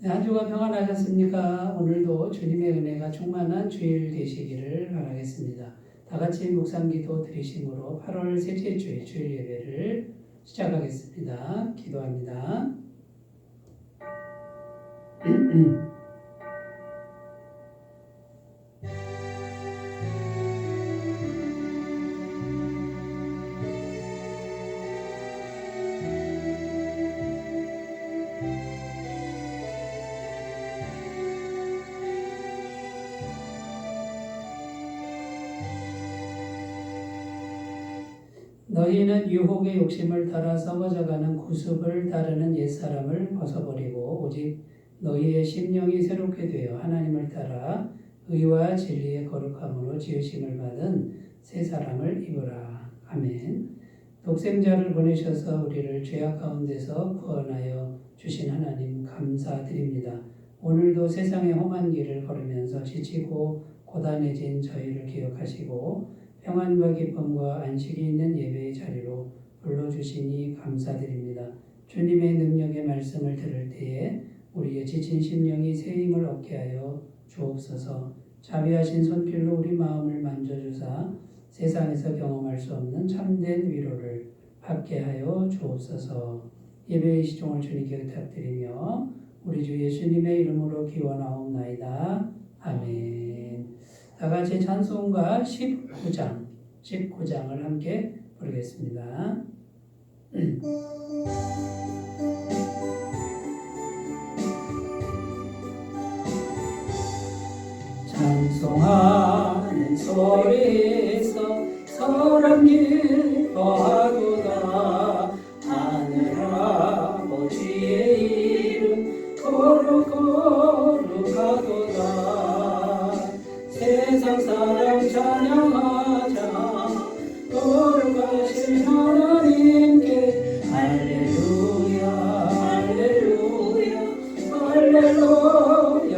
네, 한 주간 평안하셨습니까? 오늘도 주님의 은혜가 충만한 주일 되시기를 바라겠습니다. 다 같이 묵상기도 드리심으로 8월 셋째 주일 주일 예배를 시작하겠습니다. 기도합니다. 너희는 유혹의 욕심을 따라 썩어져가는 구습을 따르는 옛사람을 벗어버리고 오직 너희의 심령이 새롭게 되어 하나님을 따라 의와 진리의 거룩함으로 지으심을 받은 새 사람을 입으라. 아멘. 독생자를 보내셔서 우리를 죄악 가운데서 구원하여 주신 하나님 감사드립니다. 오늘도 세상의 험한 길을 걸으면서 지치고 고단해진 저희를 기억하시고 평안과 기쁨과 안식이 있는 예배의 자리로 불러주시니 감사드립니다. 주님의 능력의 말씀을 들을 때에 우리의 지친 심령이 새 힘을 얻게 하여 주옵소서. 자비하신 손길로 우리 마음을 만져주사 세상에서 경험할 수 없는 참된 위로를 받게 하여 주옵소서. 예배의 시종을 주님께 부탁드리며 우리 주 예수님의 이름으로 기원하옵나이다. 아멘. 다 같이 찬송가 19장을 함께 부르겠습니다. 찬송하는 소리에서 사람 기뻐하도다. 하늘 아버지의 이름 거룩거룩하도다. 세상 사람 찬양하자. 거룩하신 하나님께 할렐루야 할렐루야 할렐루야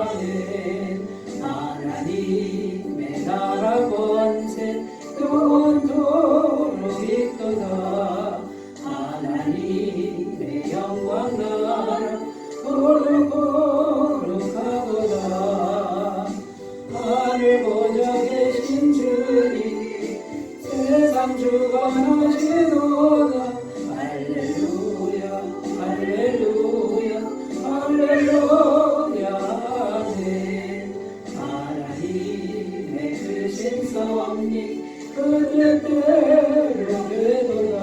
아멘. 하나님의 나라 권세 영원토록 있도다. 하나님의 영광 나라 거룩거룩하도다. 하늘 보좌 계신 주님 세상 주관하시도다. 할렐루야 할렐루야 할렐루야 아멘. 하나님의 크신 섭리 그 뜻대로 되도다.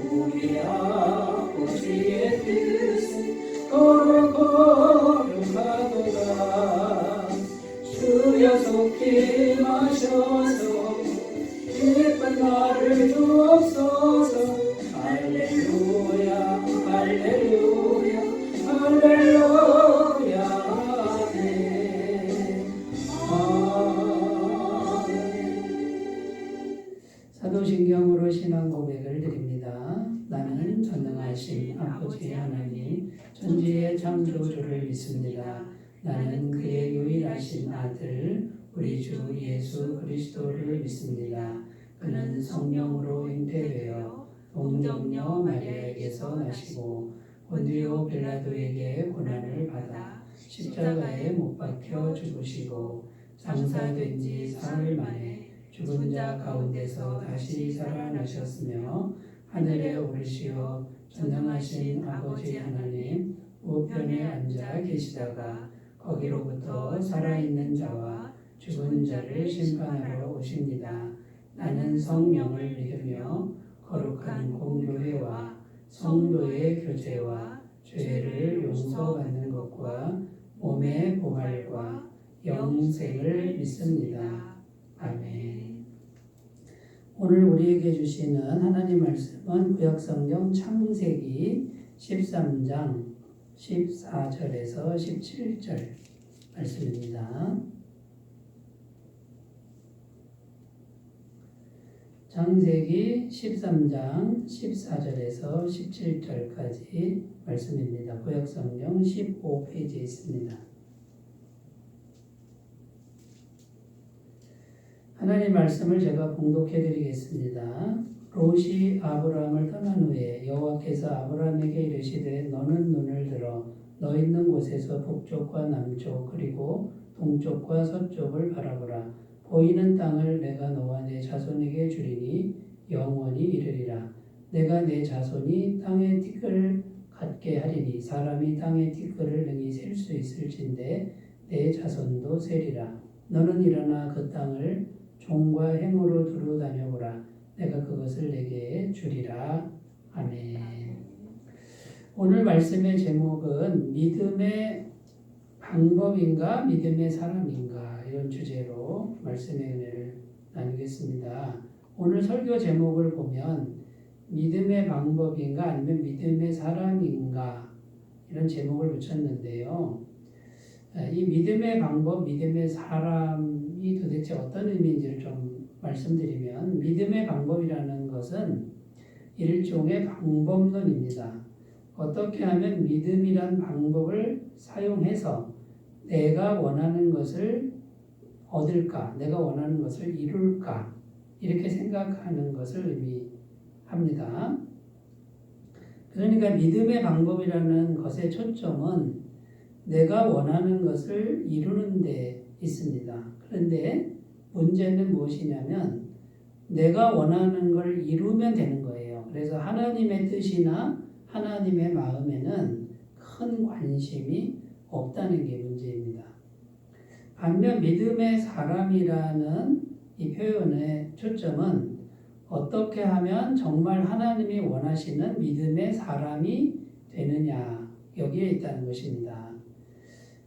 우리 아버지의 뜻은 거룩거룩하도다. 주여 속히 마셔서 기쁜 나를 주옵소서. 할렐루야 할렐루야 할렐루야 아멘. 사도신경으로 신앙 고백을 드립니다. 나는 전능하신 아버지 하나님 천지의 창조주를 믿습니다. 나는 그의 유일하신 아들 우리 주 예수 그리스도를 믿습니다. 그는 성령으로 잉태되어 동정녀 마리아에게서 나시고 본디오 빌라도에게 고난을 받아 십자가에 못 박혀 죽으시고 장사된 지 사흘 만에 죽은 자 가운데서 다시 살아나셨으며 하늘에 오르시어 전능하신 아버지 하나님 우편에 앉아 계시다가 거기로부터 살아있는 자와 죽은 자를 심판하러 오십니다. 나는 성령을 믿으며 거룩한 공교회와 성도의 교제와 죄를 용서받는 것과 몸의 부활과 영생을 믿습니다. 아멘. 오늘 우리에게 주시는 하나님 말씀은 구약성경 창세기 13장 14절에서 17절 말씀입니다. 창세기 13장 14절에서 17절까지 말씀입니다. 구약성경 15페이지에 있습니다. 하나님 말씀을 제가 봉독해 드리겠습니다. 롯이 아브라함을 떠난 후에 여호와께서 아브라함에게 이르시되 너는 눈을 들어 너 있는 곳에서 북쪽과 남쪽 그리고 동쪽과 서쪽을 바라보라. 보이는 땅을 내가 너와 내 자손에게 주리니 영원히 이르리라. 내가 내 자손이 땅의 티끌 같게 하리니 사람이 땅의 티끌을 능히 셀 수 있을진데 내 자손도 세리라. 너는 일어나 그 땅을 종과 행으로 두루 다녀보라. 내가 그것을 내게 주리라. 아멘. 오늘 말씀의 제목은 믿음의 방법인가 믿음의 사람인가 이런 주제로 말씀의 은혜를 나누겠습니다. 오늘 설교 제목을 보면 믿음의 방법인가 아니면 믿음의 사람인가 이런 제목을 붙였는데요. 이 믿음의 방법, 믿음의 사람이 도대체 어떤 의미인지를 좀 말씀드리면 믿음의 방법이라는 것은 일종의 방법론입니다. 어떻게 하면 믿음이란 방법을 사용해서 내가 원하는 것을 얻을까, 내가 원하는 것을 이룰까 이렇게 생각하는 것을 의미합니다. 그러니까 믿음의 방법이라는 것의 초점은 내가 원하는 것을 이루는 데 있습니다. 그런데 문제는 무엇이냐면 내가 원하는 걸 이루면 되는 거예요. 그래서 하나님의 뜻이나 하나님의 마음에는 큰 관심이 없다는 게 문제입니다. 반면 믿음의 사람이라는 이 표현의 초점은 어떻게 하면 정말 하나님이 원하시는 믿음의 사람이 되느냐 여기에 있다는 것입니다.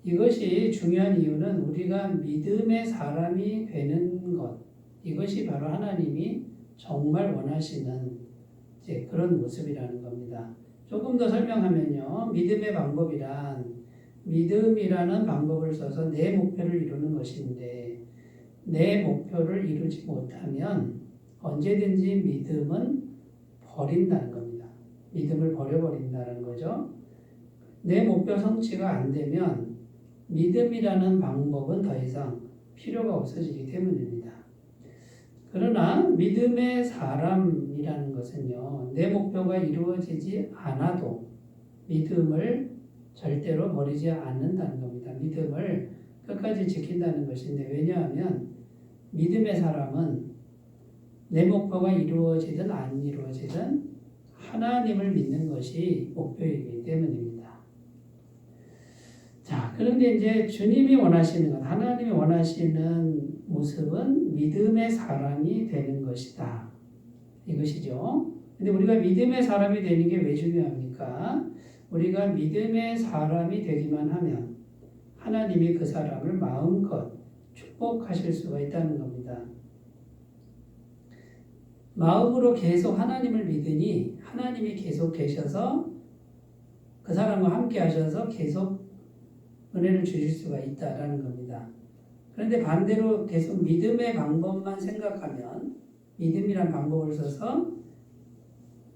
이것이 중요한 이유는 우리가 믿음의 사람이 되는 것 이것이 바로 하나님이 정말 원하시는 이제 그런 모습이라는 겁니다. 조금 더 설명하면요. 믿음의 방법이란 믿음이라는 방법을 써서 내 목표를 이루는 것인데 내 목표를 이루지 못하면 언제든지 믿음은 버린다는 겁니다. 믿음을 버려버린다는 거죠. 내 목표 성취가 안 되면 믿음이라는 방법은 더 이상 필요가 없어지기 때문입니다. 그러나 믿음의 사람이라는 것은요. 내 목표가 이루어지지 않아도 믿음을 절대로 버리지 않는다는 겁니다. 믿음을 끝까지 지킨다는 것인데 왜냐하면 믿음의 사람은 내 목표가 이루어지든 안 이루어지든 하나님을 믿는 것이 목표이기 때문입니다. 자, 그런데 이제 주님이 원하시는 것, 하나님이 원하시는 모습은 믿음의 사람이 되는 것이다. 이것이죠. 근데 우리가 믿음의 사람이 되는 게 왜 중요합니까? 우리가 믿음의 사람이 되기만 하면 하나님이 그 사람을 마음껏 축복하실 수가 있다는 겁니다. 마음으로 계속 하나님을 믿으니 하나님이 계속 계셔서 그 사람과 함께 하셔서 계속 은혜를 주실 수가 있다라는 겁니다. 그런데 반대로 계속 믿음의 방법만 생각하면 믿음이란 방법을 써서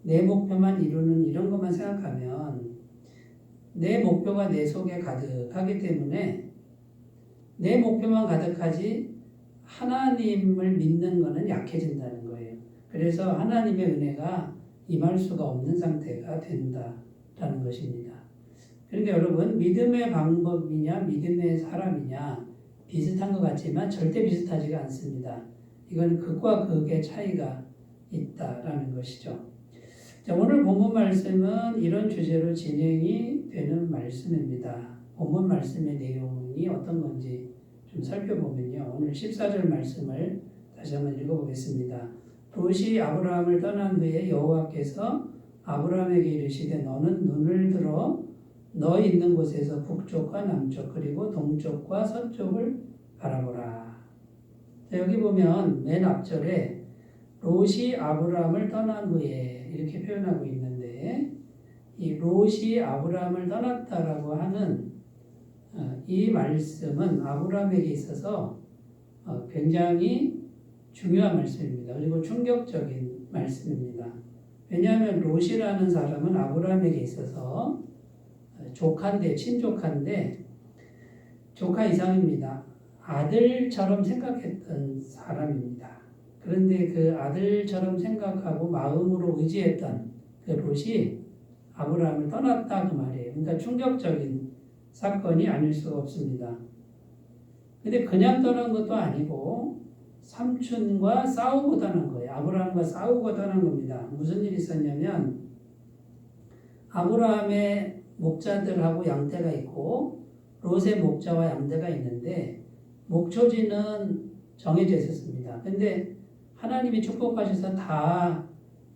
내 목표만 이루는 이런 것만 생각하면 내 목표가 내 속에 가득하기 때문에 내 목표만 가득하지 하나님을 믿는 것은 약해진다는 거예요. 그래서 하나님의 은혜가 임할 수가 없는 상태가 된다라는 것입니다. 그러니까 여러분 믿음의 방법이냐 믿음의 사람이냐 비슷한 것 같지만 절대 비슷하지가 않습니다. 이건 극과 극의 차이가 있다라는 것이죠. 자, 오늘 본문 말씀은 이런 주제로 진행이 되는 말씀입니다. 본문 말씀의 내용이 어떤 건지 좀 살펴보면요. 오늘 14절 말씀을 다시 한번 읽어보겠습니다. 롯이 아브라함을 떠난 후에 여호와께서 아브라함에게 이르시되 너는 눈을 들어 너 있는 곳에서 북쪽과 남쪽 그리고 동쪽과 서쪽을 바라보라. 자, 여기 보면 맨 앞절에 롯이 아브라함을 떠난 후에 이렇게 표현하고 있는데 이 롯이 아브라함을 떠났다라고 하는 이 말씀은 아브라함에게 있어서 굉장히 중요한 말씀입니다. 그리고 충격적인 말씀입니다. 왜냐하면 롯이라는 사람은 아브라함에게 있어서 조카인데 친조카인데 조카 이상입니다. 아들처럼 생각했던 사람입니다. 그런데 그 아들처럼 생각하고 마음으로 의지했던 그 롯이 아브라함을 떠났다 그 말이에요. 그러니까 충격적인 사건이 아닐 수가 없습니다. 근데 그냥 떠난 것도 아니고 삼촌과 싸우고 떠난 거예요. 아브라함과 싸우고 떠난 겁니다. 무슨 일이 있었냐면 아브라함의 목자들하고 양떼가 있고 롯의 목자와 양떼가 있는데 목초지는 정해져 있었습니다. 근데 하나님이 축복하셔서 다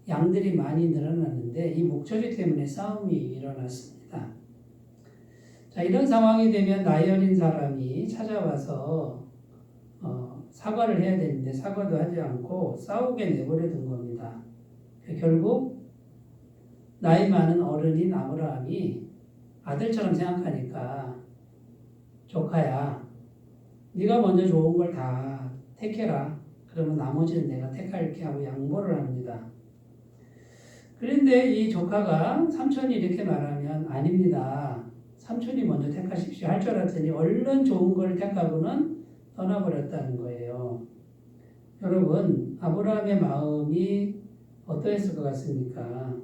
양들이 많이 늘어났는데 이 목초지 때문에 싸움이 일어났습니다. 자, 이런 상황이 되면 나이 어린 사람이 찾아와서 사과를 해야 되는데 사과도 하지 않고 싸우게 내버려 둔 겁니다. 결국 나이 많은 어른인 아브라함이 아들처럼 생각하니까 조카야, 네가 먼저 좋은 걸 다 택해라. 그러면 나머지는 내가 택할게 하고 양보를 합니다. 그런데 이 조카가 삼촌이 이렇게 말하면 아닙니다. 삼촌이 먼저 택하십시오 할 줄 알았더니 얼른 좋은 걸 택하고는 떠나버렸다는 거예요. 여러분, 아브라함의 마음이 어떠했을 것 같습니까?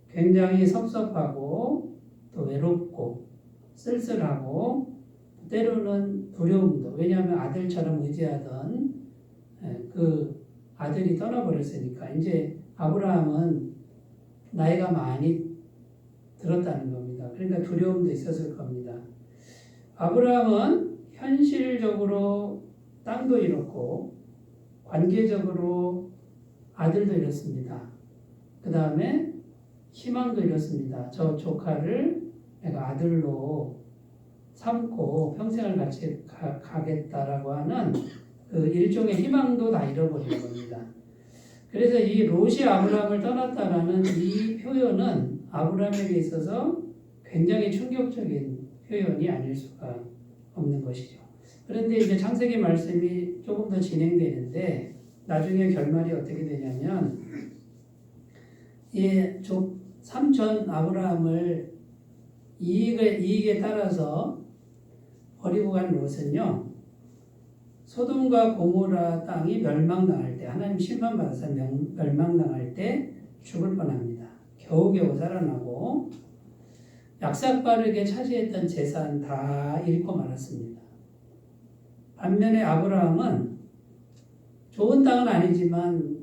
굉장히 섭섭하고 또 외롭고 쓸쓸하고 때로는 두려움도, 왜냐하면 아들처럼 의지하던 그 아들이 떠나버렸으니까 이제 아브라함은 나이가 많이 들었다는 겁니다. 그러니까 두려움도 있었을 겁니다. 아브라함은 현실적으로 땅도 잃었고 관계적으로 아들도 잃었습니다. 그 다음에 희망도 잃었습니다. 저 조카를 내가 아들로 삼고 평생을 같이 가겠다라고 하는 그 일종의 희망도 다 잃어버린 겁니다. 그래서 이 롯이 아브라함을 떠났다라는 이 표현은 아브라함에게 있어서 굉장히 충격적인 표현이 아닐 수가 없는 것이죠. 그런데 이제 창세기 말씀이 조금 더 진행되는데 나중에 결말이 어떻게 되냐면 이 삼촌 아브라함을 이익에 따라서 버리고 간 롯은요, 소돔과 고모라 땅이 멸망당할 때, 하나님 심판받아서 멸망당할 때 죽을 뻔합니다. 겨우겨우 살아나고 약삭빠르게 차지했던 재산 다 잃고 말았습니다. 반면에 아브라함은 좋은 땅은 아니지만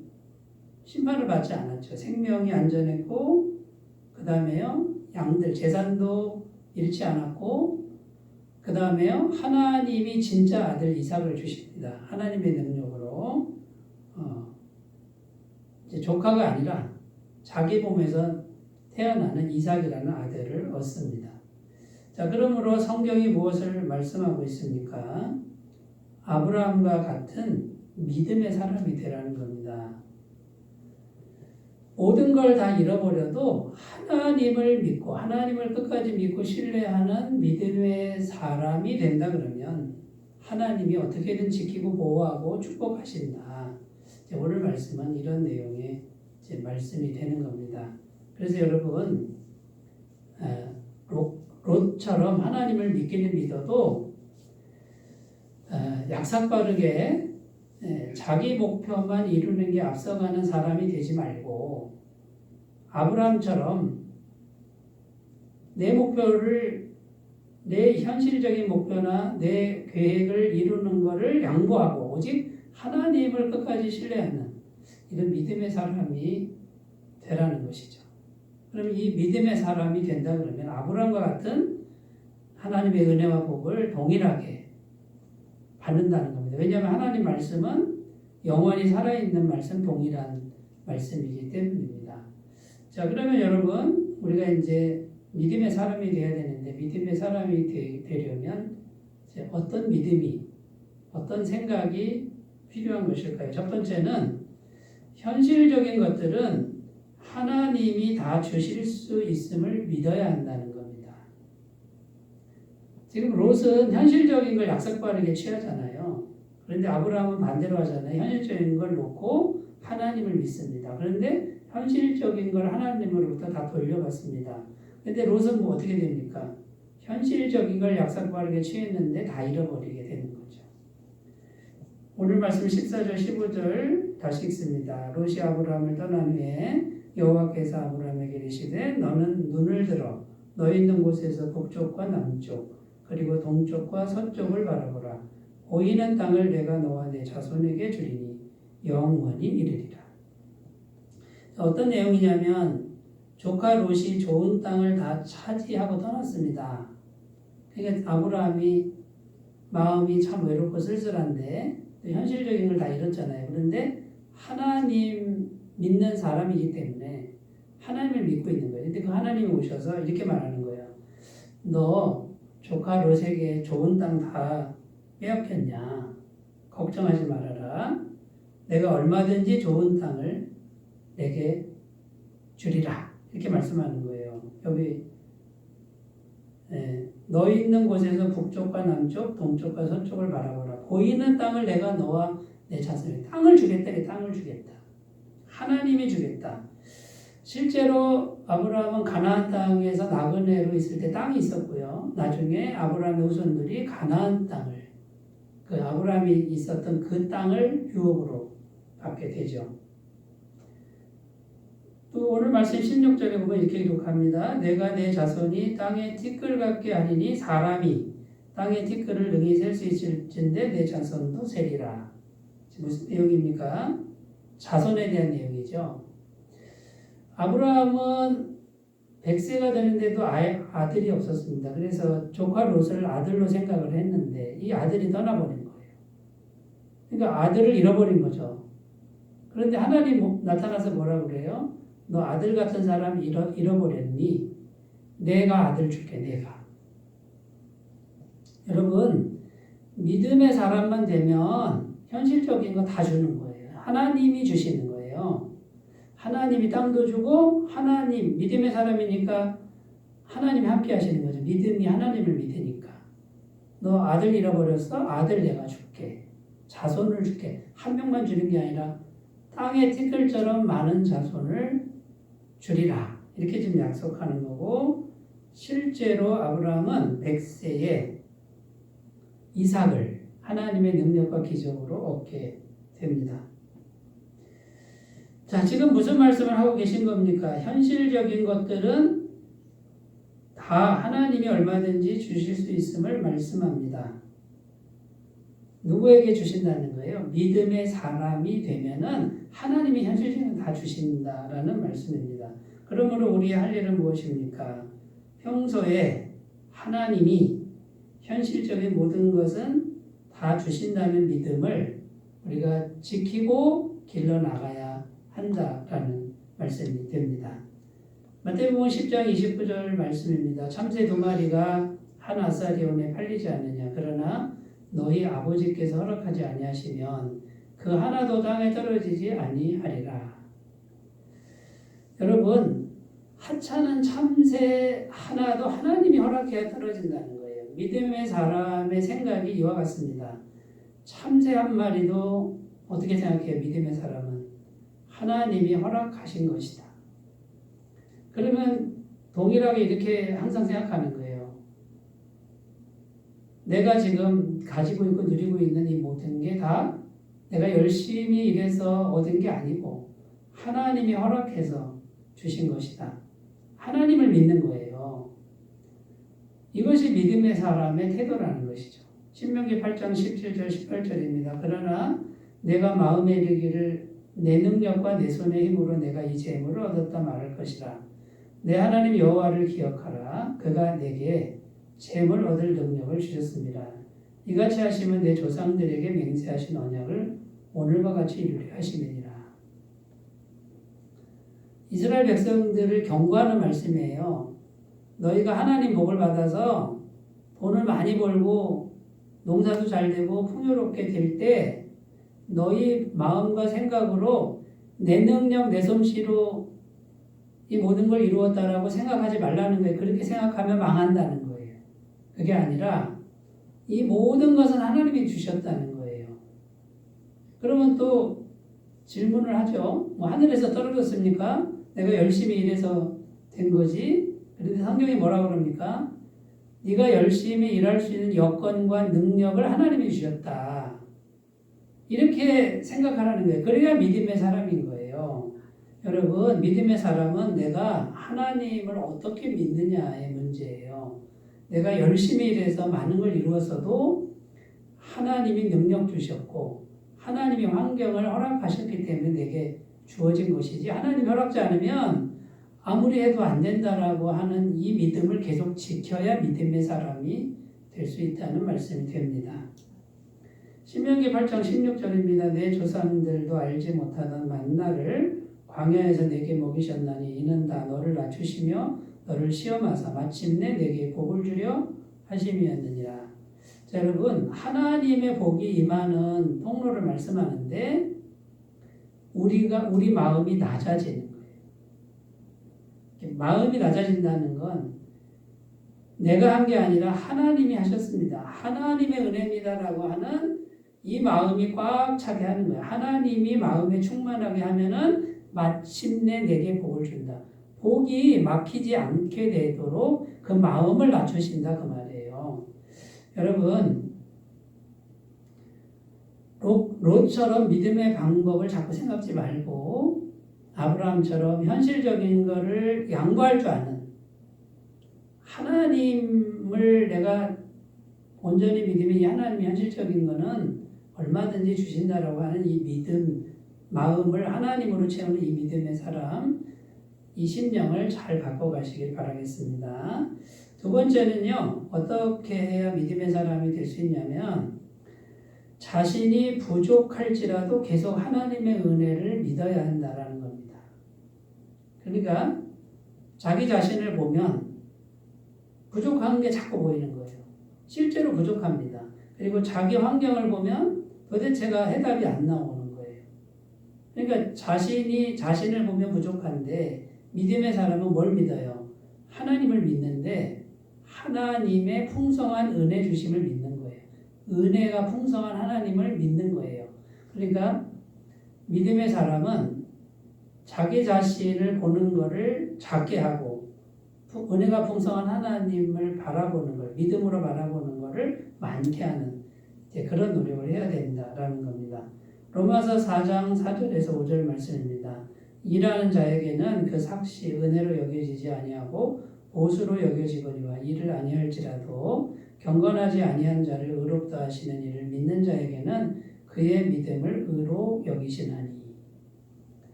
심판을 받지 않았죠. 생명이 안전했고 그 다음에요 양들 재산도 잃지 않았고 그 다음에요 하나님이 진짜 아들 이삭을 주십니다. 하나님의 능력으로 이제 조카가 아니라 자기 몸에서 태어나는 이삭이라는 아들을 얻습니다. 자, 그러므로 성경이 무엇을 말씀하고 있습니까? 아브라함과 같은 믿음의 사람이 되라는 겁니다. 모든 걸 다 잃어버려도 하나님을 믿고 하나님을 끝까지 믿고 신뢰하는 믿음의 사람이 된다 그러면 하나님이 어떻게든 지키고 보호하고 축복하신다. 오늘 말씀은 이런 내용의 말씀이 되는 겁니다. 그래서 여러분 롯처럼 하나님을 믿기는 믿어도 약삭빠르게 자기 목표만 이루는 게 앞서가는 사람이 되지 말고 아브라함처럼 내 목표를 내 현실적인 목표나 내 계획을 이루는 것을 양보하고 오직 하나님을 끝까지 신뢰하는 이런 믿음의 사람이 되라는 것이죠. 그럼 이 믿음의 사람이 된다 그러면 아브라함과 같은 하나님의 은혜와 복을 동일하게 받는다는 겁니다. 왜냐하면 하나님 말씀은 영원히 살아있는 말씀, 동일한 말씀이기 때문입니다. 자, 그러면 여러분 우리가 이제 믿음의 사람이 되어야 되는데 믿음의 사람이 되려면 이제 어떤 믿음이 어떤 생각이 필요한 것일까요? 첫 번째는 현실적인 것들은 하나님이 다 주실 수 있음을 믿어야 한다는 겁니다. 지금 롯은 현실적인 걸 약삭빠르게 취하잖아요. 그런데 아브라함은 반대로 하잖아요. 현실적인 걸 놓고 하나님을 믿습니다. 그런데 현실적인 걸 하나님으로부터 다 돌려받습니다. 그런데 롯은 뭐 어떻게 됩니까? 현실적인 걸 약삭빠르게 취했는데 다 잃어버리게 되는 거죠. 오늘 말씀 14절 15절 다시 읽습니다. 롯이 아브라함을 떠난 후에 여호와께서 아브라함에게 이르시되 너는 눈을 들어 너희 있는 곳에서 북쪽과 남쪽 그리고 동쪽과 서쪽을 바라보라. 보이는 땅을 내가 너와 내 자손에게 주리니 영원히 이르리라. 어떤 내용이냐면 조카 롯이 좋은 땅을 다 차지하고 떠났습니다. 그러니까 아브라함이 마음이 참 외롭고 쓸쓸한데 현실적인 걸 다 잃었잖아요. 그런데 하나님 믿는 사람이기 때문에 하나님을 믿고 있는 거예요. 근데 그 하나님이 오셔서 이렇게 말하는 거예요. 너 조카 롯에게 좋은 땅 다 빼앗겼냐? 걱정하지 말아라. 내가 얼마든지 좋은 땅을 내게 주리라. 이렇게 말씀하는 거예요. 여기 너희 있는 곳에서 북쪽과 남쪽, 동쪽과 서쪽을 바라보라. 보이는 땅을 내가 너와 내 자손에 땅을 주겠다. 땅을 주겠다. 하나님이 주겠다. 실제로 아브라함은 가나안 땅에서 나그네로 있을 때 땅이 있었고요. 나중에 아브라함의 후손들이 가나안 땅을 그 아브라함이 있었던 그 땅을 유업으로 받게 되죠. 또 오늘 말씀 16절에 보면 이렇게 기록합니다. 내가 내 자손이 땅의 티끌 같게 하리니 사람이 땅의 티끌을 능히 셀 수 있을진데 내 자손도 세리라. 무슨 내용입니까? 자손에 대한 내용이죠. 아브라함은 100세가 되는데도 아들이 없었습니다. 그래서 조카 롯을 아들로 생각을 했는데 이 아들이 떠나버린 거예요. 그러니까 아들을 잃어버린 거죠. 그런데 하나님 나타나서 뭐라고 그래요? 너 아들 같은 사람 잃어버렸니? 내가 아들 줄게, 내가. 여러분, 믿음의 사람만 되면 현실적인 거 다 주는 거예요. 하나님이 주시는 거예요. 하나님이 땅도 주고 하나님, 믿음의 사람이니까 하나님이 함께 하시는 거죠. 믿음이 하나님을 믿으니까. 너 아들 잃어버렸어? 아들 내가 줄게. 자손을 줄게. 한 명만 주는 게 아니라 땅의 티끌처럼 많은 자손을 주리라. 이렇게 지금 약속하는 거고 실제로 아브라함은 100세에 이삭을 하나님의 능력과 기적으로 얻게 됩니다. 자, 지금 무슨 말씀을 하고 계신 겁니까? 현실적인 것들은 다 하나님이 얼마든지 주실 수 있음을 말씀합니다. 누구에게 주신다는 거예요? 믿음의 사람이 되면은 하나님이 현실적인 다 주신다라는 말씀입니다. 그러므로 우리 할 일은 무엇입니까? 평소에 하나님이 현실적인 모든 것은 다 주신다는 믿음을 우리가 지키고 길러나가야 한다라는 말씀이 됩니다. 마태복음 10장 29절 말씀입니다. 참새 2마리가 한 아사리온에 팔리지 않느냐. 그러나 너희 아버지께서 허락하지 아니하시면 그 하나도 땅에 떨어지지 아니하리라. 여러분, 하찮은 참새 하나도 하나님이 허락해야 떨어진다는 거예요. 믿음의 사람의 생각이 이와 같습니다. 참새 한 마리도 어떻게 생각해요? 믿음의 사람은 하나님이 허락하신 것이다. 그러면 동일하게 이렇게 항상 생각하는 거예요. 내가 지금 가지고 있고 누리고 있는 이 모든 게 다 내가 열심히 일해서 얻은 게 아니고 하나님이 허락해서 주신 것이다. 하나님을 믿는 거예요. 이것이 믿음의 사람의 태도라는 것이죠. 신명기 8장 17절 18절입니다. 그러나 내가 마음에 이르기를 내 능력과 내 손의 힘으로 내가 이 재물을 얻었다 말할 것이라. 내 하나님 여호와를 기억하라. 그가 내게 재물 얻을 능력을 주셨습니다. 이같이 하시면 내 조상들에게 맹세하신 언약을 오늘과 같이 이루려 하심이니라. 이스라엘 백성들을 경고하는 말씀이에요. 너희가 하나님 복을 받아서 돈을 많이 벌고 농사도 잘 되고 풍요롭게 될 때 너희 마음과 생각으로 내 능력, 내 솜씨로 이 모든 걸 이루었다라고 생각하지 말라는 거예요. 그렇게 생각하면 망한다는 거예요. 그게 아니라 이 모든 것은 하나님이 주셨다는 거예요. 그러면 또 질문을 하죠. 뭐 하늘에서 떨어졌습니까? 내가 열심히 일해서 된 거지. 그런데 성경이 뭐라고 그럽니까? 네가 열심히 일할 수 있는 여건과 능력을 하나님이 주셨다. 이렇게 생각하라는 거예요. 그래야 믿음의 사람인 거예요. 여러분, 믿음의 사람은 내가 하나님을 어떻게 믿느냐의 문제예요. 내가 열심히 일해서 많은 걸 이루었어도 하나님이 능력 주셨고 하나님이 환경을 허락하셨기 때문에 내게 주어진 것이지, 하나님 허락지 않으면 아무리 해도 안 된다라고 하는 이 믿음을 계속 지켜야 믿음의 사람이 될 수 있다는 말씀이 됩니다. 신명기 8장 16절입니다. 내 조상들도 알지 못하던 만나를 광야에서 내게 먹이셨나니 이는 다 너를 낮추시며 너를 시험하사 마침내 내게 복을 주려 하심이었느니라. 자, 여러분, 하나님의 복이 임하는 통로를 말씀하는데 우리 마음이 낮아지는 거예요. 마음이 낮아진다는 건 내가 한 게 아니라 하나님이 하셨습니다. 하나님의 은혜입니다라고 하는 이 마음이 꽉 차게 하는 거예요. 하나님이 마음에 충만하게 하면은 마침내 내게 복을 준다. 복이 막히지 않게 되도록 그 마음을 낮추신다 그 말이에요. 여러분, 롯처럼 믿음의 방법을 자꾸 생각지 말고 아브라함처럼 현실적인 거를 양보할 줄 아는, 하나님을 내가 온전히 믿으면 이 하나님이 현실적인 거는 얼마든지 주신다라고 하는 이 믿음, 마음을 하나님으로 채우는 이 믿음의 사람, 이 심령을 잘 갖고 가시길 바라겠습니다. 두 번째는요, 어떻게 해야 믿음의 사람이 될 수 있냐면 자신이 부족할지라도 계속 하나님의 은혜를 믿어야 한다라는 겁니다. 그러니까 자기 자신을 보면 부족한 게 자꾸 보이는 거예요. 실제로 부족합니다. 그리고 자기 환경을 보면 도대체가 해답이 안 나오는 거예요. 그러니까 자신을 보면 부족한데 믿음의 사람은 뭘 믿어요? 하나님을 믿는데 하나님의 풍성한 은혜 주심을 믿는 거예요. 은혜가 풍성한 하나님을 믿는 거예요. 그러니까 믿음의 사람은 자기 자신을 보는 것을 작게 하고 은혜가 풍성한 하나님을 바라보는 걸, 믿음으로 바라보는 것을 많게 하는 그런 노력을 해야 된다라는 겁니다. 로마서 4장 4절에서 5절 말씀입니다. 일하는 자에게는 그 삭시 은혜로 여겨지지 아니하고 보수로 여겨지거니와 이를 아니할지라도 경건하지 아니한 자를 의롭다 하시는 이를 믿는 자에게는 그의 믿음을 의로 여기시나니.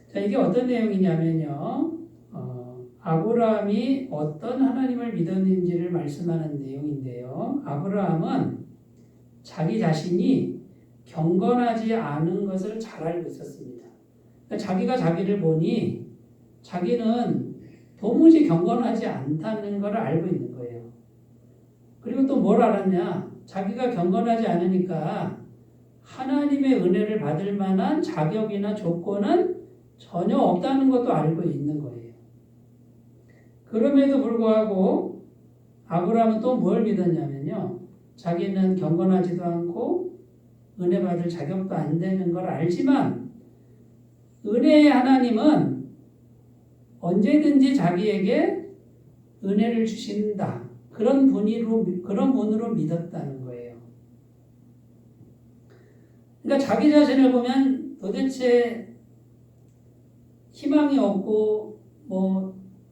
자, 이게 어떤 내용이냐면요. 아브라함이 어떤 하나님을 믿었는지를 말씀하는 내용인데요. 아브라함은 자기 자신이 경건하지 않은 것을 잘 알고 있었습니다. 그러니까 자기가 자기를 보니 자기는 도무지 경건하지 않다는 걸 알고 있는 거예요. 그리고 또 뭘 알았냐? 자기가 경건하지 않으니까 하나님의 은혜를 받을 만한 자격이나 조건은 전혀 없다는 것도 알고 있는 거예요. 그럼에도 불구하고 아브라함은 또 뭘 믿었냐면요. 자기는 경건하지도 않고 은혜 받을 자격도 안 되는 걸 알지만 은혜의 하나님은 언제든지 자기에게 은혜를 주신다. 그런 분으로 믿었다는 거예요. 그러니까 자기 자신을 보면 도대체 희망이 없고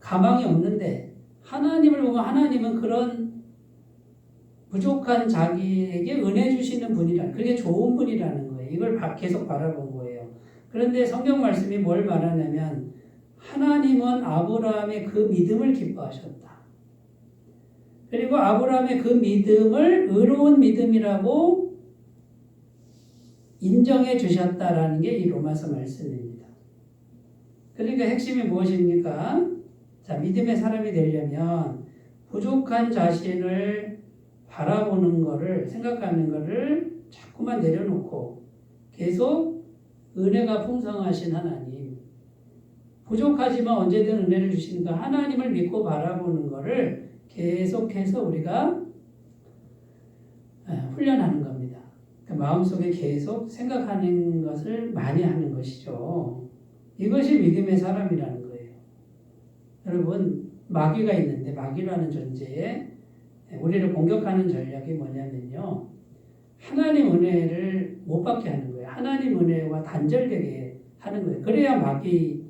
가망이 없는데 하나님을 보면 하나님은 그런 부족한 자기에게 은혜 주시는 그게 좋은 분이라는 거예요. 이걸 계속 바라본 거예요. 그런데 성경 말씀이 뭘 말하냐면 하나님은 아브라함의 그 믿음을 기뻐하셨다. 그리고 아브라함의 그 믿음을 의로운 믿음이라고 인정해 주셨다라는 게 이 로마서 말씀입니다. 그러니까 핵심이 무엇입니까? 자, 믿음의 사람이 되려면 부족한 자신을 바라보는 거를, 생각하는 거를 자꾸만 내려놓고 계속 은혜가 풍성하신 하나님, 부족하지만 언제든 은혜를 주시니까 하나님을 믿고 바라보는 거를 계속해서 우리가 훈련하는 겁니다. 그러니까 마음속에 계속 생각하는 것을 많이 하는 것이죠. 이것이 믿음의 사람이라는 거예요. 여러분, 마귀가 있는데 마귀라는 존재에 우리를 공격하는 전략이 뭐냐면요. 하나님 은혜를 못 받게 하는 거예요. 하나님 은혜와 단절되게 하는 거예요. 그래야 마귀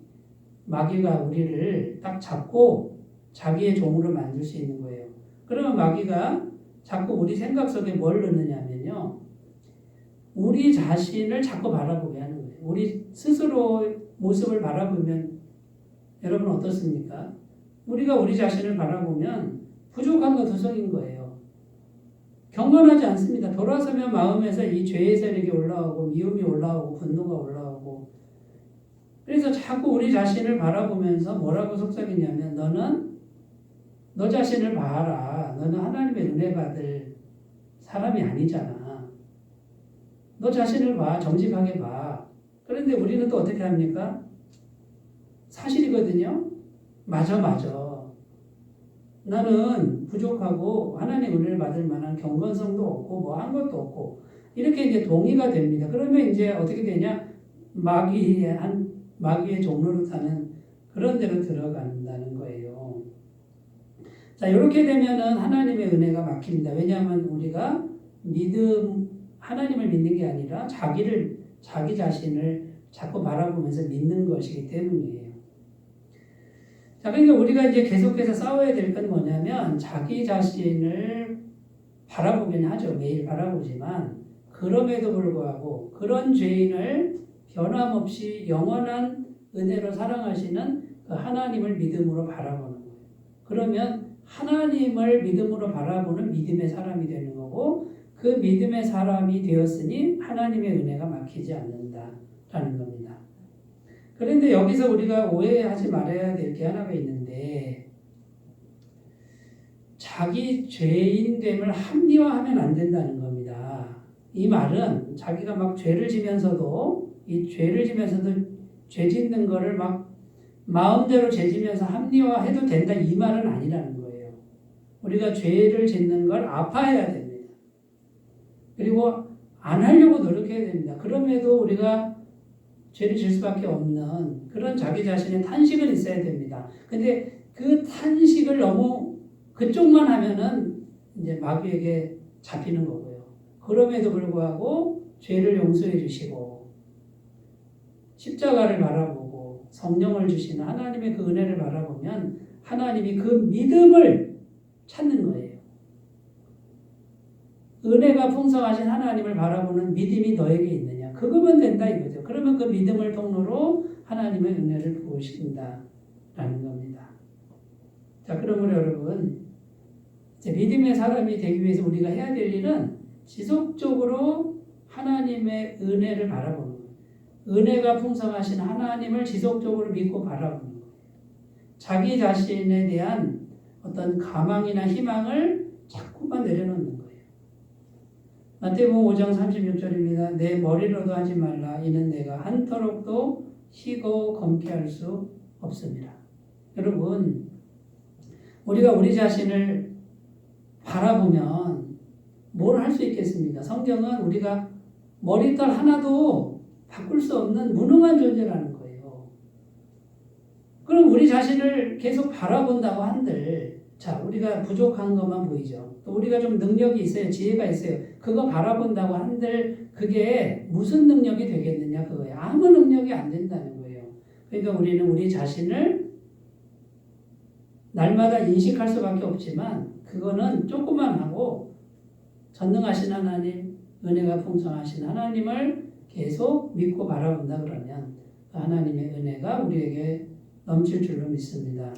마귀가 우리를 딱 잡고 자기의 종으로 만들 수 있는 거예요. 그러면 마귀가 자꾸 우리 생각 속에 뭘 넣느냐면요. 우리 자신을 자꾸 바라보게 하는 거예요. 우리 스스로 모습을 바라보면 여러분 어떻습니까? 우리가 우리 자신을 바라보면 부족함과 두성인 거예요. 경건하지 않습니다. 돌아서면 마음에서 이 죄의 세력이 올라오고 미움이 올라오고 분노가 올라오고 그래서 자꾸 우리 자신을 바라보면서 뭐라고 속삭이냐면 너는 너 자신을 봐라. 너는 하나님의 은혜 받을 사람이 아니잖아. 너 자신을 봐. 정직하게 봐. 그런데 우리는 또 어떻게 합니까? 사실이거든요. 맞아. 나는 부족하고 하나님 은혜를 받을 만한 경건성도 없고 뭐 한 것도 없고 이렇게 이제 동의가 됩니다. 그러면 이제 어떻게 되냐? 마귀의 종로로 타는 그런 데로 들어간다는 거예요. 자, 이렇게 되면은 하나님의 은혜가 막힙니다. 왜냐하면 우리가 하나님을 믿는 게 아니라 자기 자신을 자꾸 바라보면서 믿는 것이기 때문이에요. 자, 그러니까 우리가 이제 계속해서 싸워야 될 건 뭐냐면 자기 자신을 바라보긴 하죠. 매일 바라보지만 그럼에도 불구하고 그런 죄인을 변함없이 영원한 은혜로 사랑하시는 그 하나님을 믿음으로 바라보는 거예요. 그러면 하나님을 믿음으로 바라보는 믿음의 사람이 되는 거고 그 믿음의 사람이 되었으니 하나님의 은혜가 막히지 않는다라는 겁니다. 그런데 여기서 우리가 오해하지 말아야 될 게 하나가 있는데 자기 죄인됨을 합리화하면 안 된다는 겁니다. 이 말은 자기가 막 죄를 지면서도 죄 짓는 거를 막 마음대로 죄 지면서 합리화해도 된다 이 말은 아니라는 거예요. 우리가 죄를 짓는 걸 아파해야 됩니다. 그리고 안 하려고 노력해야 됩니다. 그럼에도 우리가 죄를 질 수밖에 없는 그런 자기 자신의 탄식은 있어야 됩니다. 근데 그 탄식을 너무 그쪽만 하면은 이제 마귀에게 잡히는 거고요. 그럼에도 불구하고 죄를 용서해 주시고 십자가를 바라보고 성령을 주시는 하나님의 그 은혜를 바라보면 하나님이 그 믿음을 찾는 거예요. 은혜가 풍성하신 하나님을 바라보는 믿음이 너에게 있느냐. 그거면 된다 이거죠. 그러면 그 믿음을 통로로 하나님의 은혜를 부으신다라는 겁니다. 자, 그러므로 여러분 이제 믿음의 사람이 되기 위해서 우리가 해야 될 일은 지속적으로 하나님의 은혜를 바라보는 거예요. 은혜가 풍성하신 하나님을 지속적으로 믿고 바라보는 거예요. 자기 자신에 대한 어떤 가망이나 희망을 자꾸만 내려놓는 거예요. 마태복음 5장 36절입니다. 내 머리로도 하지 말라. 이는 내가 한터럭도 희고 검게 할 수 없습니다. 여러분, 우리가 우리 자신을 바라보면 뭘 할 수 있겠습니까? 성경은 우리가 머리털 하나도 바꿀 수 없는 무능한 존재라는 거예요. 그럼 우리 자신을 계속 바라본다고 한들 자, 우리가 부족한 것만 보이죠. 또 우리가 좀 능력이 있어요. 지혜가 있어요. 그거 바라본다고 한들 그게 무슨 능력이 되겠느냐 그거예요. 아무 능력이 안 된다는 거예요. 그러니까 우리는 우리 자신을 날마다 인식할 수밖에 없지만 그거는 조금만 하고 전능하신 하나님, 은혜가 풍성하신 하나님을 계속 믿고 바라본다 그러면 하나님의 은혜가 우리에게 넘칠 줄로 믿습니다.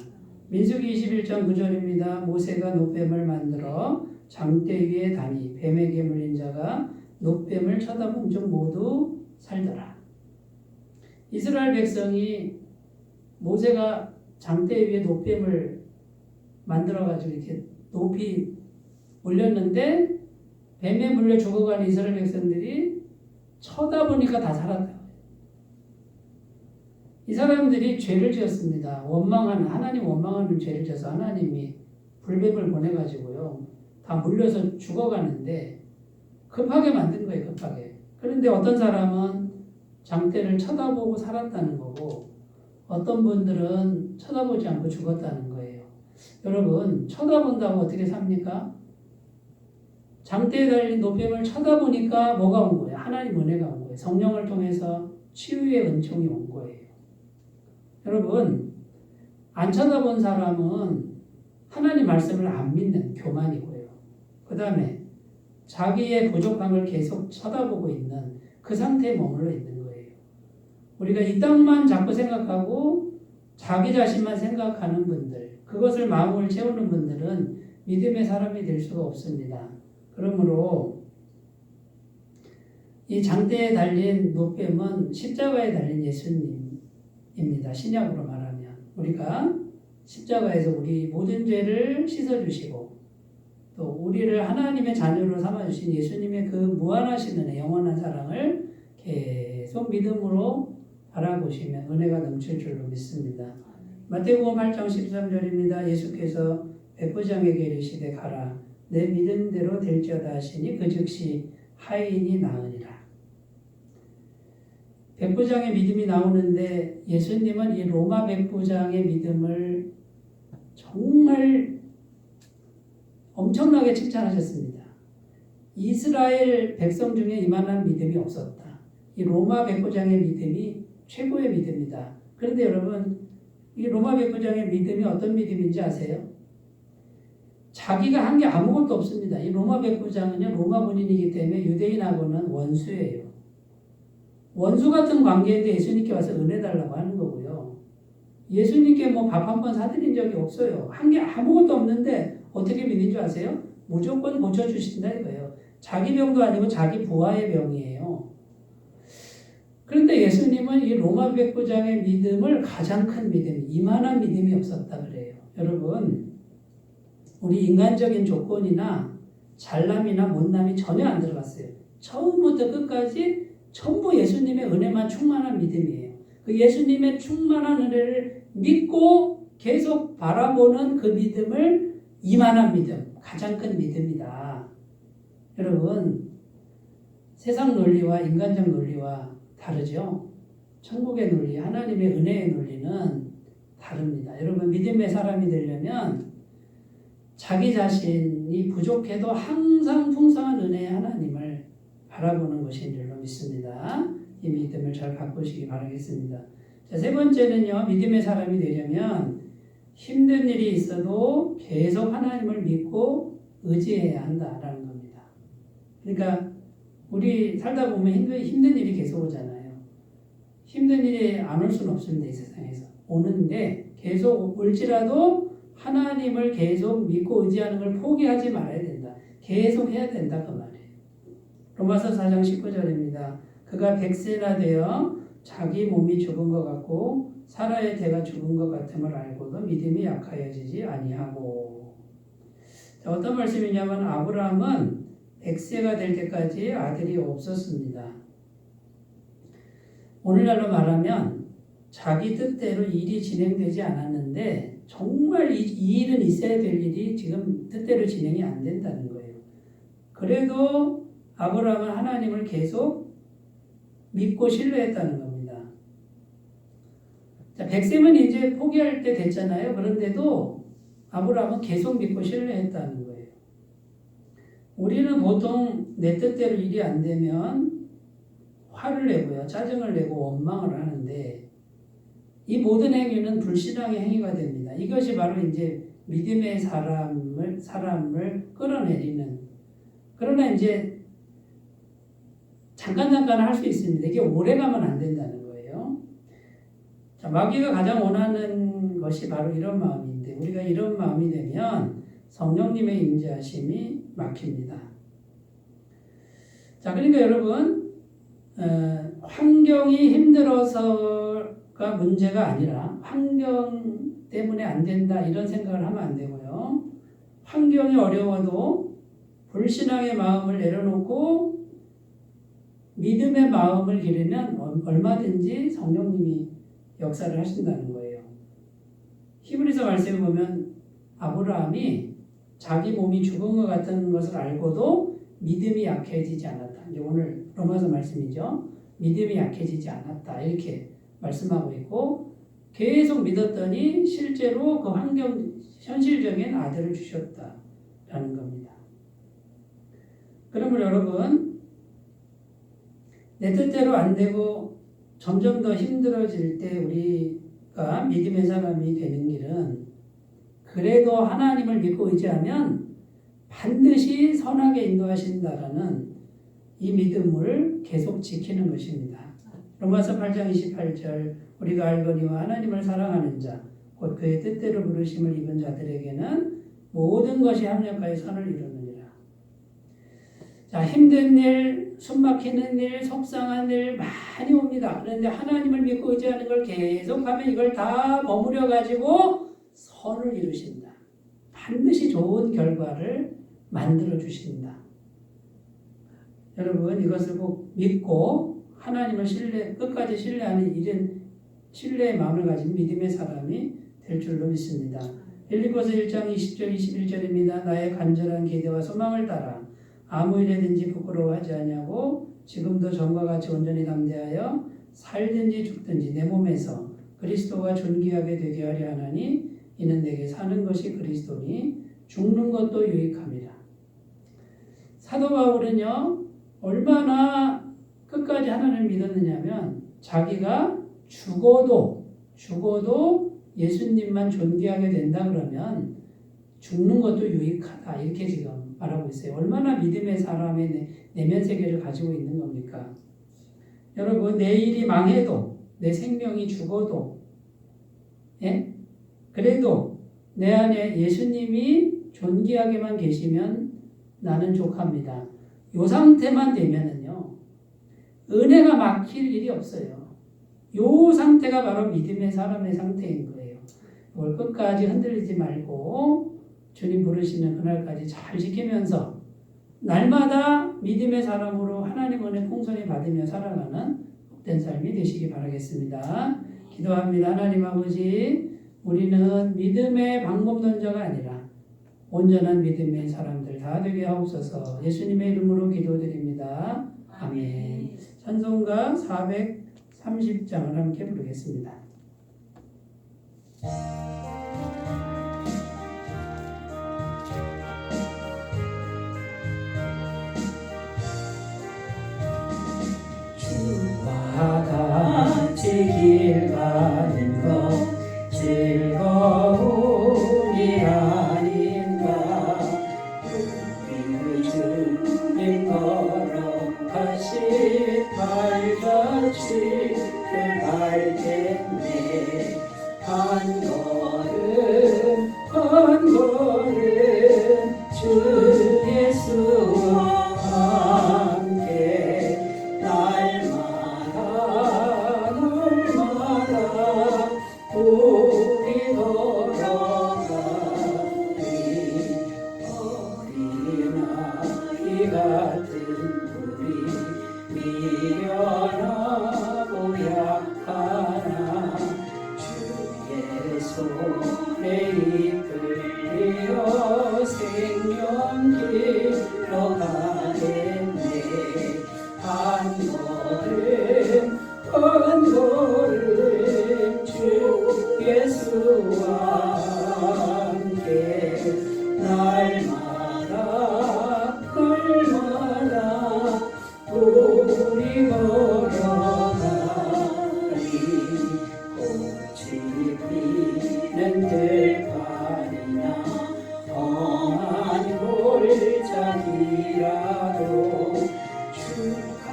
민수기 21장 9절입니다. 모세가 놋뱀을 만들어 장대 위에 다니 뱀에게 물린 자가 놋뱀을 쳐다본 즉 모두 살더라. 이스라엘 백성이 모세가 장대 위에 놋뱀을 만들어가지고 이렇게 높이 올렸는데 뱀에 물려 죽어가는 이스라엘 백성들이 쳐다보니까 다 살았다. 이 사람들이 죄를 지었습니다. 하나님 원망하는 죄를 지어서 하나님이 불뱀을 보내가지고요. 다 물려서 죽어가는데 급하게 만든 거예요. 급하게. 그런데 어떤 사람은 장대를 쳐다보고 살았다는 거고 어떤 분들은 쳐다보지 않고 죽었다는 거예요. 여러분 쳐다본다고 어떻게 삽니까? 장대에 달린 놋뱀을 쳐다보니까 뭐가 온 거예요? 하나님 은혜가 온 거예요. 성령을 통해서 치유의 은총이 온 거예요. 여러분 안 쳐다본 사람은 하나님 말씀을 안 믿는 교만이고요. 그 다음에 자기의 부족함을 계속 쳐다보고 있는 그 상태에 머물러 있는 거예요. 우리가 이 땅만 자꾸 생각하고 자기 자신만 생각하는 분들, 그것을 마음을 채우는 분들은 믿음의 사람이 될 수가 없습니다. 그러므로 이 장대에 달린 노뱀은 십자가에 달린 예수님입니다. 신약으로 말하면 우리가 십자가에서 우리 모든 죄를 씻어주시고 또 우리를 하나님의 자녀로 삼아주신 예수님의 그 무한하신 은혜, 영원한 사랑을 계속 믿음으로 바라보시면 은혜가 넘칠 줄로 믿습니다. 마태복음 8장 13절입니다. 예수께서 백부장에게 이르시되 가라 내 믿음대로 될지어다 하시니 그 즉시 하인이 나으니라. 백부장의 믿음이 나오는데 예수님은 이 로마 백부장의 믿음을 정말 엄청나게 칭찬하셨습니다. 이스라엘 백성 중에 이만한 믿음이 없었다. 이 로마 백부장의 믿음이 최고의 믿음이다. 그런데 여러분, 이 로마 백부장의 믿음이 어떤 믿음인지 아세요? 자기가 한 게 아무것도 없습니다. 이 로마 백부장은요, 로마 군인이기 때문에 유대인하고는 원수예요. 원수 같은 관계인데 예수님께 와서 은혜 달라고 하는 거고요. 예수님께 뭐 밥 한 번 사드린 적이 없어요. 한 게 아무것도 없는데 어떻게 믿는 줄 아세요? 무조건 고쳐주신다 이거예요. 자기 병도 아니고 자기 부하의 병이에요. 그런데 예수님은 이 로마 백부장의 믿음을 가장 큰 믿음, 이만한 믿음이 없었다 그래요. 여러분, 우리 인간적인 조건이나 잘남이나 못남이 전혀 안 들어갔어요. 처음부터 끝까지 전부 예수님의 은혜만 충만한 믿음이에요. 그 예수님의 충만한 은혜를 믿고 계속 바라보는 그 믿음을 이만한 믿음, 가장 큰 믿음이다. 여러분, 세상 논리와 인간적 논리와 다르죠? 천국의 논리, 하나님의 은혜의 논리는 다릅니다. 여러분, 믿음의 사람이 되려면 자기 자신이 부족해도 항상 풍성한 은혜의 하나님을 바라보는 것인 줄로 믿습니다. 이 믿음을 잘 바꾸시기 바라겠습니다. 자, 세 번째는요, 믿음의 사람이 되려면 힘든 일이 있어도 계속 하나님을 믿고 의지해야 한다라는 겁니다. 그러니까 우리 살다 보면 힘든 일이 계속 오잖아요. 힘든 일이 안 올 수는 없습니다. 이 세상에서. 오는데 계속 올지라도 하나님을 계속 믿고 의지하는 걸 포기하지 말아야 된다. 계속 해야 된다 그 말이에요. 로마서 4장 19절입니다. 그가 100세나 되어 자기 몸이 죽은 것 같고 사라의 대가 죽은 것 같음을 알고도 믿음이 약하여지지 아니하고. 자, 어떤 말씀이냐면 아브라함은 100세가 될 때까지 아들이 없었습니다. 오늘날로 말하면 자기 뜻대로 일이 진행되지 않았는데 정말 이 일은 있어야 될 일이 지금 뜻대로 진행이 안 된다는 거예요. 그래도 아브라함은 하나님을 계속 믿고 신뢰했다는 겁니다. 자, 100세면 이제 포기할 때 됐잖아요. 그런데도 아브라함은 계속 믿고 신뢰했다는 거예요. 우리는 보통 내 뜻대로 일이 안 되면 화를 내고요. 짜증을 내고 원망을 하는데 이 모든 행위는 불신앙의 행위가 됩니다. 이것이 바로 이제 믿음의 사람을 끌어내리는. 그러나 이제 잠깐 할 수 있습니다. 이게 오래 가면 안 된다는 거예요. 자, 마귀가 가장 원하는 것이 바로 이런 마음인데 우리가 이런 마음이 되면 성령님의 임재하심이 막힙니다. 자, 그러니까 여러분, 환경이 힘들어서가 문제가 아니라 환경 때문에 안 된다 이런 생각을 하면 안 되고요. 환경이 어려워도 불신앙의 마음을 내려놓고 믿음의 마음을 기르면 얼마든지 성령님이 역사를 하신다는 거예요. 히브리서 말씀을 보면 아브라함이 자기 몸이 죽은 것 같은 것을 알고도 믿음이 약해지지 않았다. 이제 오늘 로마서 말씀이죠. 믿음이 약해지지 않았다. 이렇게 말씀하고 있고 계속 믿었더니 실제로 그 현실적인 아들을 주셨다라는 겁니다. 그러면 여러분, 내 뜻대로 안 되고 점점 더 힘들어질 때 믿음의 사람이 되는 길은 그래도 하나님을 믿고 의지하면 반드시 선하게 인도하신다라는 이 믿음을 계속 지키는 것입니다. 로마서 8장 28절 우리가 알거니와 하나님을 사랑하는 자 곧 그의 뜻대로 부르심을 입은 자들에게는 모든 것이 합력하여 선을 이루느니라. 자, 힘든 일, 숨막히는 일, 속상한 일 많이 옵니다. 그런데 하나님을 믿고 의지하는 걸 계속하면 이걸 다 버무려 가지고 선을 이루신다. 반드시 좋은 결과를 만들어 주신다. 여러분 이것을 꼭 믿고 하나님을 끝까지 신뢰하는 이런 신뢰의 마음을 가진 믿음의 사람이 될 줄로 믿습니다. 빌립보서 1장 20절 21절입니다. 나의 간절한 기대와 소망을 따라 아무 일에든지 부끄러워하지 아니하고 지금도 전과 같이 온전히 담대하여 살든지 죽든지 내 몸에서 그리스도가 존귀하게 되게 하려 하나니 이는 내게 사는 것이 그리스도니 죽는 것도 유익함이라. 사도 바울은요 얼마나 끝까지 하나님을 믿었느냐면 자기가 죽어도 예수님만 존귀하게 된다 그러면 죽는 것도 유익하다 이렇게 지금 말하고 있어요. 얼마나 믿음의 사람의 내면 세계를 가지고 있는 겁니까? 여러분 내일이 망해도 내 생명이 죽어도 그래도 내 안에 예수님이 존귀하게만 계시면 나는 족합니다. 이 상태만 되면은요 은혜가 막힐 일이 없어요. 이 상태가 바로 믿음의 사람의 상태인 거예요. 이걸 끝까지 흔들리지 말고 주님 부르시는 그날까지 잘 지키면서 날마다 믿음의 사람으로 하나님 은혜 풍성히 받으며 살아가는 복된 삶이 되시기 바라겠습니다. 기도합니다. 하나님 아버지 우리는 믿음의 방법론자가 아니라 온전한 믿음의 사람들 다 되게 하옵소서. 예수님의 이름으로 기도드립니다. 아멘. 찬송가 430장을 함께 부르겠습니다. 주와 같이 길 가는 것 즐거움이 아닌가. 우리 주님 걸어가신 발자취를 밟겠네. 한 걸음 주 예수와 함께 날마다 우리 걸어가리. 어린아이 같은 우리 미련하고 약하나 주의 손에 이끌려 생명길로 가겠네. 한 걸음 주 예수와 함께 날마다 우리 걸어가리. 꽃이 피는 들판이나 험한 골짜기라도 주가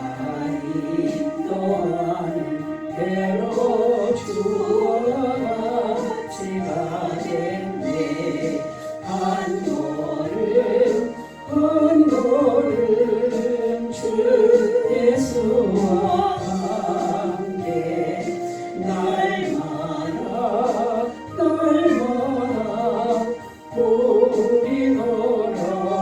인도하는 대로 주와 같이 가겠네. 한 걸음 주 예수와 함께 날마다 우리 걸어가리.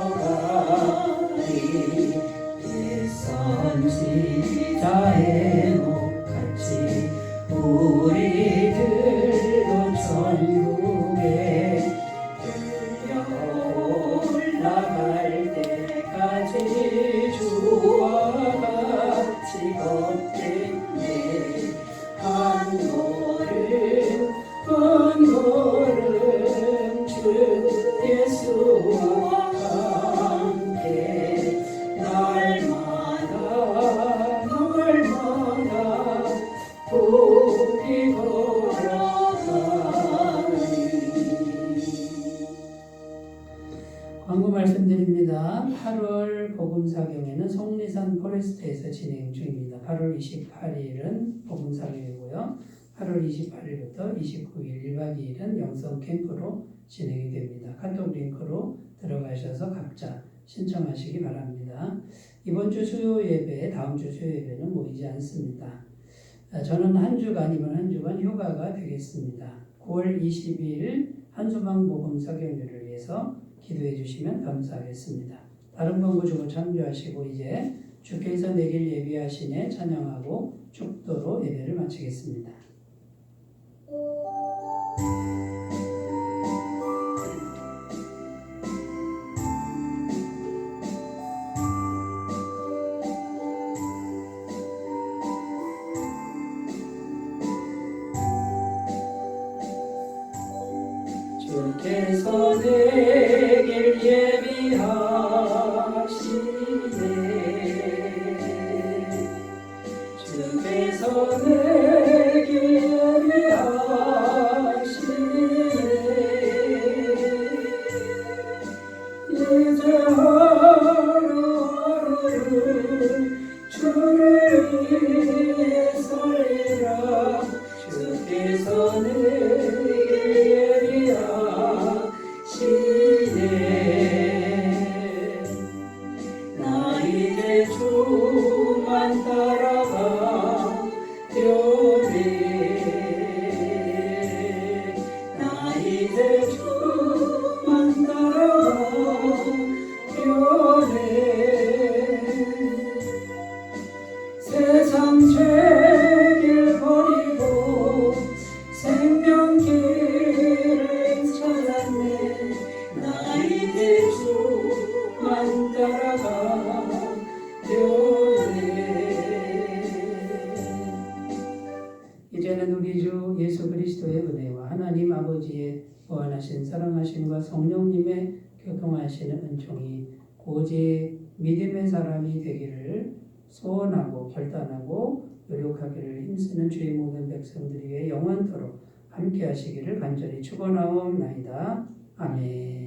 8월 복음사경회는 속리산 포레스트에서 진행 중입니다. 8월 28일은 복음사경이고요. 8월 28일부터 29일 1박 2일은 영성 캠프로 진행이 됩니다. 카톡 링크로 들어가셔서 각자 신청하시기 바랍니다. 이번 주 수요 예배, 다음 주 수요 예배는 모이지 않습니다. 저는 이번 한 주간 휴가가 되겠습니다. 9월 22일 한수방 복음사경회를 위해서 기도해 주시면 감사하겠습니다. 다른 번구 주고 참조하시고 이제 주께서 내길 예비하시네 찬양하고 축도로 예배를 마치겠습니다. 주께서 내길 예비하시네 주께서 내길 예비하시네 이제 하루하루를 주를 위해 살리라 주께서 내길 나 이제 주만 따라가려네 나 이제 주만 따라가려네 세상 죄길 버리고 생명길을 찾았네 나 이제 주만 따라가려네 이제는 우리 주 예수 그리스도의 은혜와 하나님 아버지의 무한하신 사랑하심과 성령님의 교통하시는 은총이 오직 믿음의 사람이 되기를 소원하고 결단하고 노력하기를 힘쓰는 주의 모든 백성들이 위해 영원토록 함께 하시기를 간절히 축원하옵나이다. 아멘.